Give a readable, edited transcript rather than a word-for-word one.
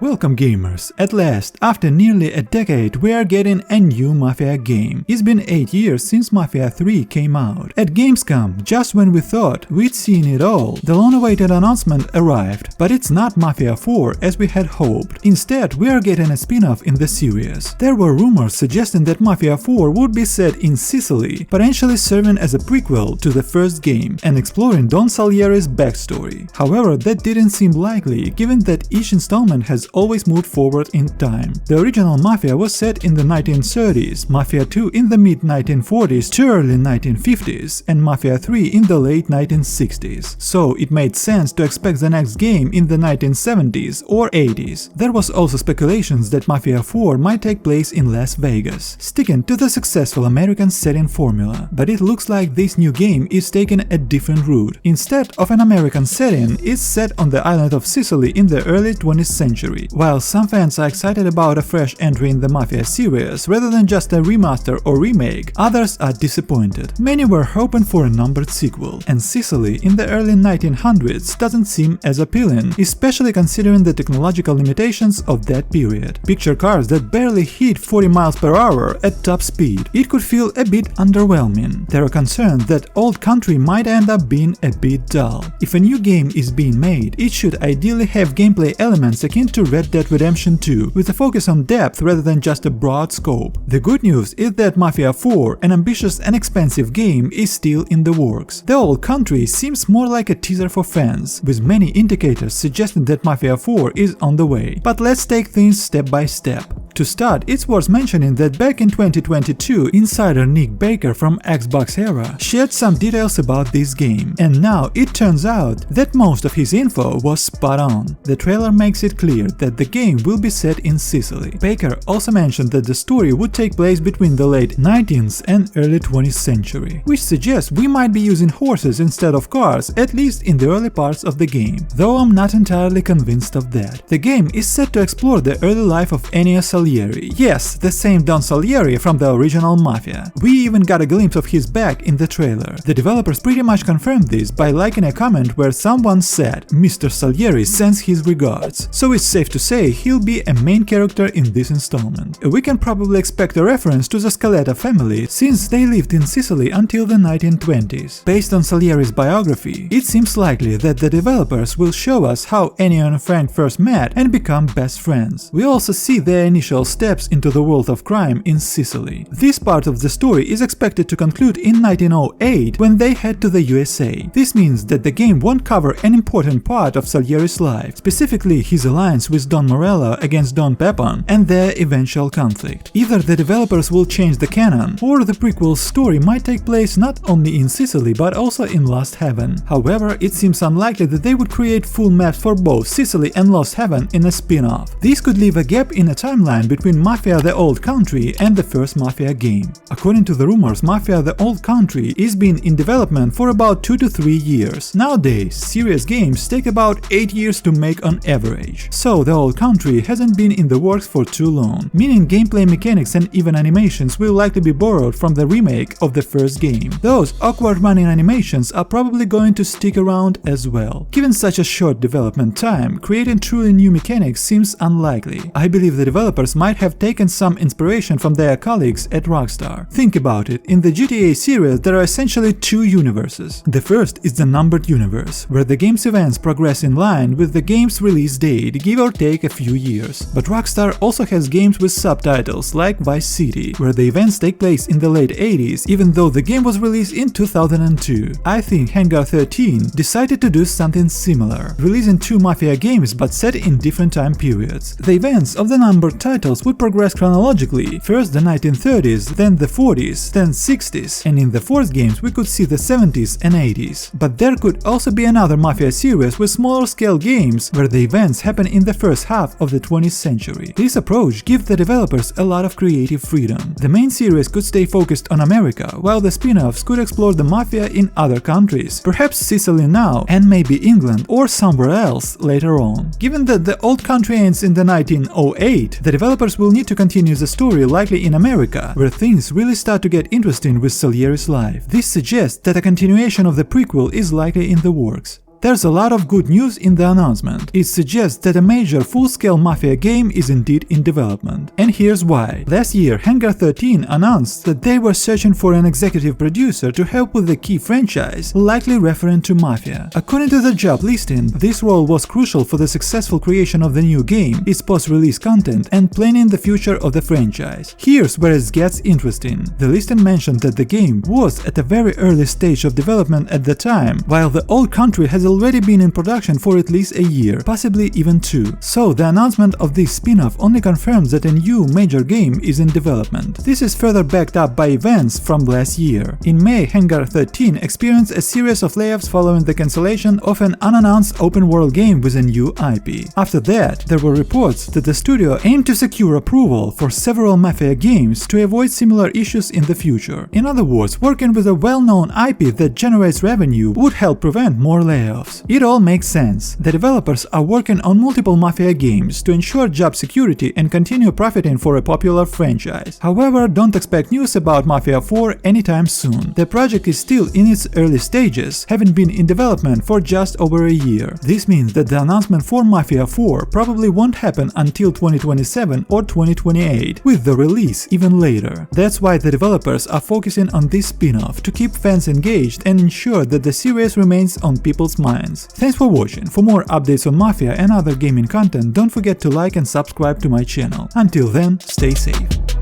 Welcome gamers! At last, after nearly a decade, we are getting a new Mafia game. It's been 8 years since Mafia 3 came out. At Gamescom, just when we thought we'd seen it all, the long-awaited announcement arrived, but it's not Mafia 4 as we had hoped. Instead, we are getting a spin-off in the series. There were rumors suggesting that Mafia 4 would be set in Sicily, potentially serving as a prequel to the first game and exploring Don Salieri's backstory. However, that didn't seem likely, given that each installment has always moved forward in time. The original Mafia was set in the 1930s, Mafia 2 in the mid-1940s to early 1950s, and Mafia 3 in the late 1960s. So it made sense to expect the next game in the 1970s or 80s. There was also speculations that Mafia 4 might take place in Las Vegas, sticking to the successful American setting formula. But it looks like this new game is taking a different route. Instead of an American setting, it's set on the island of Sicily in the early 20th century. While some fans are excited about a fresh entry in the Mafia series rather than just a remaster or remake, others are disappointed. Many were hoping for a numbered sequel, and Sicily in the early 1900s doesn't seem as appealing, especially considering the technological limitations of that period. Picture cars that barely hit 40 miles per hour at top speed. It could feel a bit underwhelming. There are concerns that Old Country might end up being a bit dull. If a new game is being made, it should ideally have gameplay elements akin to Red Dead Redemption 2, with a focus on depth rather than just a broad scope. The good news is that Mafia 4, an ambitious and expensive game, is still in the works. The Old Country seems more like a teaser for fans, with many indicators suggesting that Mafia 4 is on the way. But let's take things step by step. To start, it's worth mentioning that back in 2022, insider Nick Baker from Xbox Era shared some details about this game, and now it turns out that most of his info was spot on. The trailer makes it clear that the game will be set in Sicily. Baker also mentioned that the story would take place between the late 19th and early 20th century, which suggests we might be using horses instead of cars, at least in the early parts of the game, though I'm not entirely convinced of that. The game is set to explore the early life of Ennio Salieri. Yes, the same Don Salieri from the original Mafia. We even got a glimpse of his back in the trailer. The developers pretty much confirmed this by liking a comment where someone said, "Mr. Salieri sends his regards." So it's safe to say he'll be a main character in this installment. We can probably expect a reference to the Scaletta family, since they lived in Sicily until the 1920s. Based on Salieri's biography, it seems likely that the developers will show us how Ennio and Frank first met and become best friends. We also see their initial steps into the world of crime in Sicily. This part of the story is expected to conclude in 1908 when they head to the USA. This means that the game won't cover an important part of Salieri's life, specifically his alliance with Don Morello against Don Pepon and their eventual conflict. Either the developers will change the canon, or the prequel's story might take place not only in Sicily but also in Lost Heaven. However, it seems unlikely that they would create full maps for both Sicily and Lost Heaven in a spin-off. This could leave a gap in a timeline between Mafia the Old Country and the first Mafia game. According to the rumors, Mafia the Old Country is been in development for about 2 to 3 years. Nowadays, serious games take about 8 years to make on average. So the Old Country hasn't been in the works for too long, meaning gameplay mechanics and even animations will likely be borrowed from the remake of the first game. Those awkward running animations are probably going to stick around as well. Given such a short development time, creating truly new mechanics seems unlikely. I believe the developers might have taken some inspiration from their colleagues at Rockstar. Think about it, in the GTA series there are essentially two universes. The first is the numbered universe, where the game's events progress in line with the game's release date, give or take a few years. But Rockstar also has games with subtitles like Vice City, where the events take place in the late 80s, even though the game was released in 2002. I think Hangar 13 decided to do something similar, releasing two Mafia games but set in different time periods. The events of the numbered titles would progress chronologically, first the 1930s, then the 40s, then 60s, and in the fourth games we could see the 70s and 80s. But there could also be another Mafia series with smaller scale games where the events happen in the first half of the 20th century. This approach gives the developers a lot of creative freedom. The main series could stay focused on America, while the spin-offs could explore the Mafia in other countries, perhaps Sicily now and maybe England or somewhere else later on. Given that the Old Country ends in the 1908, the developers will need to continue the story likely in America, where things really start to get interesting with Salieri's life. This suggests that a continuation of the prequel is likely in the works. There's a lot of good news in the announcement. It suggests that a major full-scale Mafia game is indeed in development. And here's why. Last year, Hangar 13 announced that they were searching for an executive producer to help with the key franchise, likely referring to Mafia. According to the job listing, this role was crucial for the successful creation of the new game, its post-release content, and planning the future of the franchise. Here's where it gets interesting. The listing mentioned that the game was at a very early stage of development at the time, while the old country has already been in production for at least a year, possibly even 2. So the announcement of this spin-off only confirms that a new major game is in development. This is further backed up by events from last year. In May, Hangar 13 experienced a series of layoffs following the cancellation of an unannounced open-world game with a new IP. After that, there were reports that the studio aimed to secure approval for several Mafia games to avoid similar issues in the future. In other words, working with a well-known IP that generates revenue would help prevent more layoffs. It all makes sense. The developers are working on multiple Mafia games to ensure job security and continue profiting for a popular franchise. However, don't expect news about Mafia 4 anytime soon. The project is still in its early stages, having been in development for just over a year. This means that the announcement for Mafia 4 probably won't happen until 2027 or 2028, with the release even later. That's why the developers are focusing on this spin-off to keep fans engaged and ensure that the series remains on people's minds. Thanks for watching. For more updates on Mafia and other gaming content, don't forget to like and subscribe to my channel. Until then, stay safe.